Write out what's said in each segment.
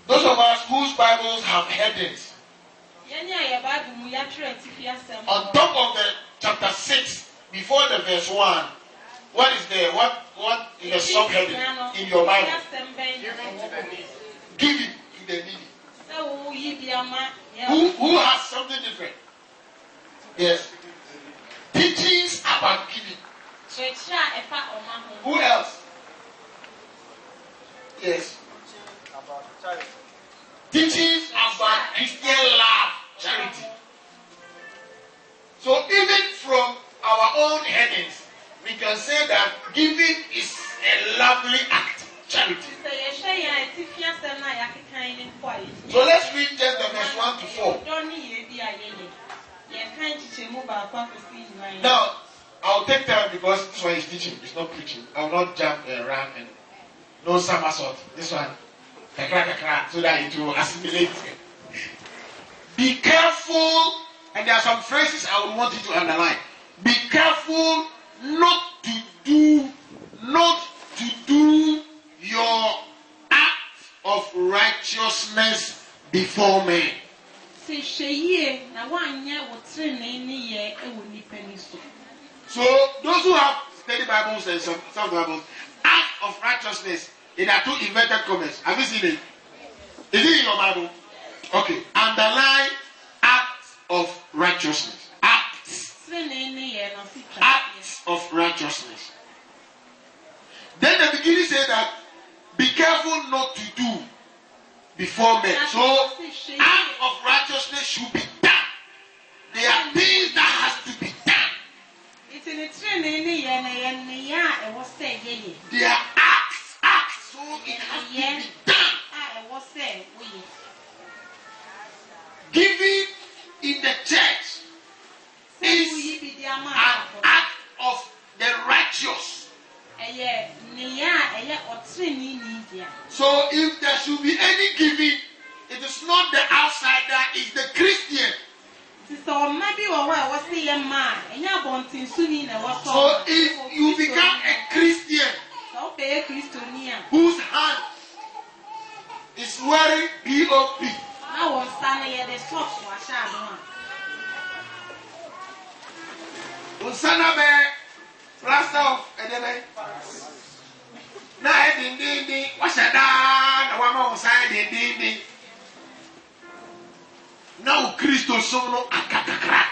Those of us whose Bibles have headings, on top of the chapter 6, before the verse 1, what is there? What is the subheading in your Bible? Giving to the needy. Who has something different? Yes. Teachings about giving. Who else? Yes. Teachings about Christian love, charity. So even from our own headings, we can say that giving is a lovely act, charity. So let's read just the verse 1 to 4. Now, I'll take time because this one is teaching, it's not preaching. I will not jump around and no somersault. This one, so that it will assimilate. Be careful, and there are some phrases I would want you to underline. Be careful not to do your act of righteousness before men. So those who have study Bibles and some Bibles, act of righteousness, there are two inverted commas. Have you seen it? Is it in your Bible? Okay. Underline acts of righteousness. Acts of righteousness. Then the beginning said that be careful not to do before men. So acts of righteousness should be done. There are things that has to be done. There are acts, so it has to be done. Giving in the church is an act of the righteous. So if there should be any giving, it is not the outsider, it's the Christian. So if you become a Christian whose hand is wearing POP, plaster of edebe. Na edindindi, washada na wama usai edindindi. Now Christo sono akakakra.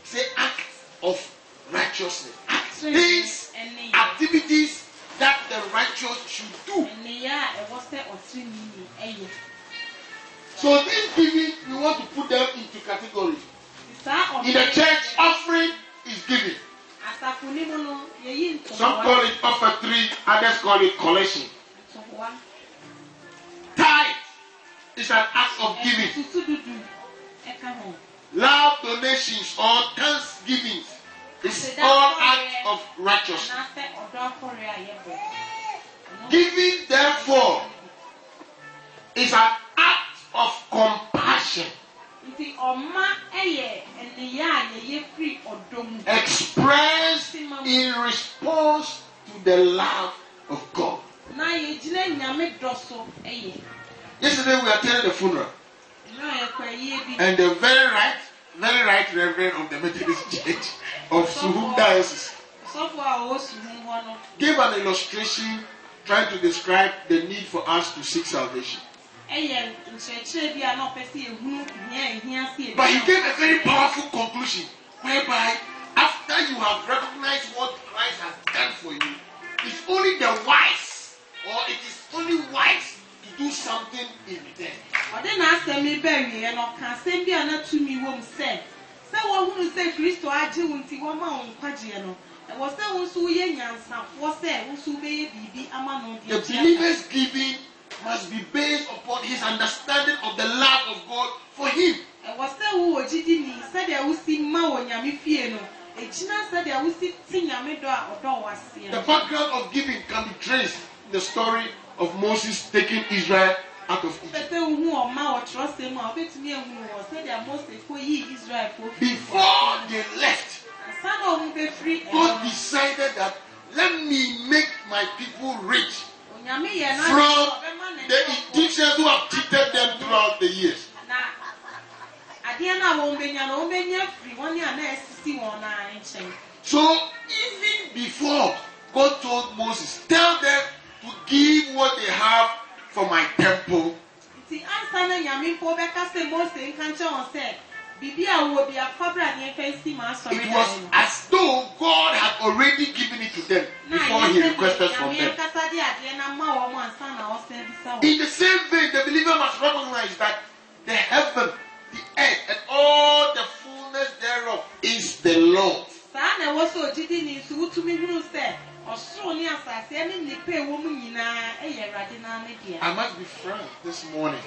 Say act of righteousness. Things, activities that the righteous should do. So this giving, we want to put them into categories. In the church, offering is giving. Some call it offertory, others call it collection. Tithe is an act of giving. Love, donations, or thanksgiving is all acts of righteousness. Giving, therefore, is an act of compassion. Expressed in response to the love of God. Yesterday we attended the funeral, and the very right Reverend of the Methodist Church of Suhum Diocese gave an illustration trying to describe the need for us to seek salvation. But he gave a very powerful conclusion, whereby after you have recognized what Christ has done for you, it's only the wise, or it is only wise to do something in return. The believer's giving must be based upon his understanding of the love of God for him. The background of giving can be traced in the story of Moses taking Israel out of Egypt. Before they left, God decided that So even before God told Moses, tell them to give what they have for my temple. It was as though God had already given it to them before he requested from them. In the same way, the believer must recognize that the heaven, the earth, and all the fullness thereof is the Lord. I must be frank this morning.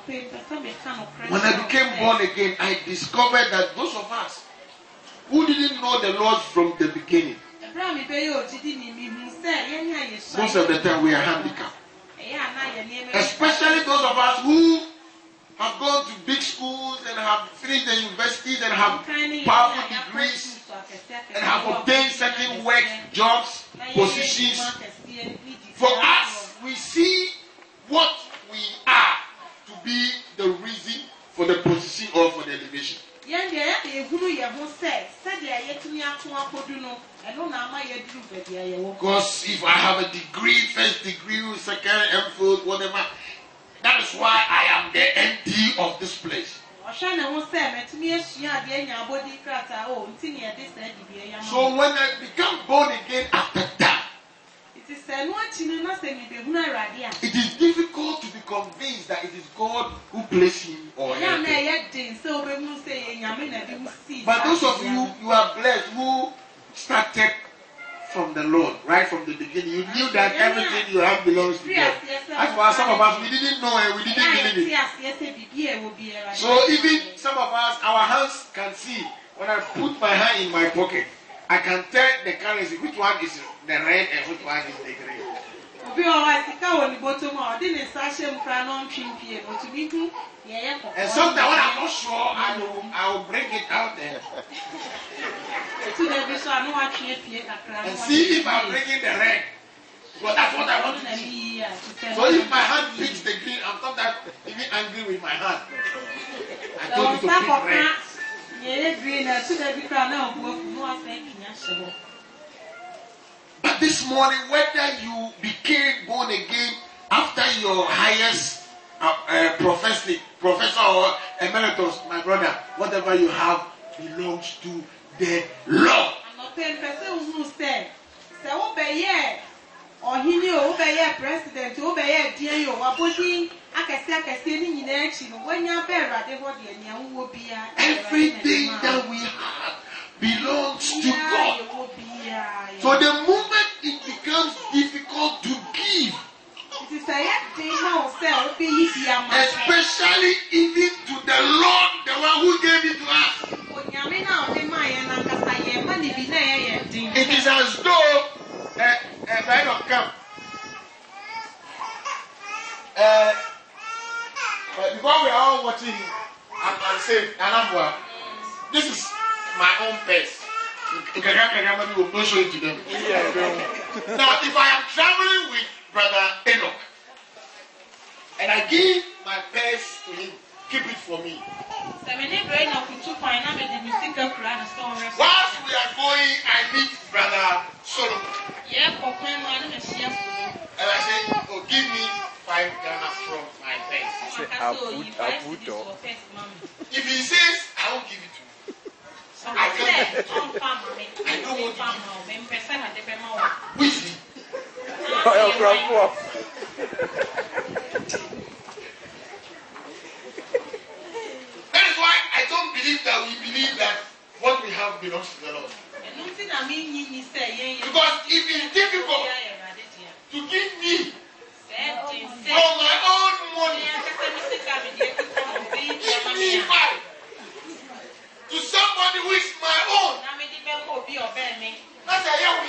When I became born again, I discovered that those of us who didn't know the Lord from the beginning, most of the time we are handicapped. Especially those of us who have gone to big schools and have finished the universities and have powerful degrees and have obtained certain work, jobs, positions. For us, we see what we are to be the reason for the position or for the elevation. Because if I have a degree, first degree, second, MPhil, whatever, that is why I am the MD of this place. So when I become born again after that, it is difficult to be convinced that it is God who placed him or her. But those of you, you are blessed who started from the Lord, right from the beginning. You knew that everything you have belongs to God. As for some of us, we didn't know and we didn't believe it. So even some of us, our hands can see. When I put my hand in my pocket, I can tell the currency, which one is the red and which one is the green. And sometimes when I'm not sure, I will bring it out there. And see if I'm bringing the red. Because that's what I want to do. So if my hand picks the green, I'm sometimes even angry with my hand. I told you to pick red. But this morning, whether you became born again after your highest professor or emeritus, my brother, whatever you have belongs to the Lord. President, everything that we have belongs to God. So the moment it becomes difficult to give, especially even to the Lord, the one who gave it to us, it is as though right of camp. Because we are all watching him, I'm saying, this is my own purse. We will show it to them. Now, if I am traveling with Brother Enoch, and I give my purse to him, keep it for me. Whilst we are going, I meet Brother Solomon. And I say, oh, give me 5 Ghana from my purse. If he says, I won't give it to you. I can't give it to you. I don't want to give it to you. Which is? That is why I don't believe that we believe that what we have belongs to the Lord. Because if it's difficult to give me from my own money, give me 5 to somebody who is my own. That's a young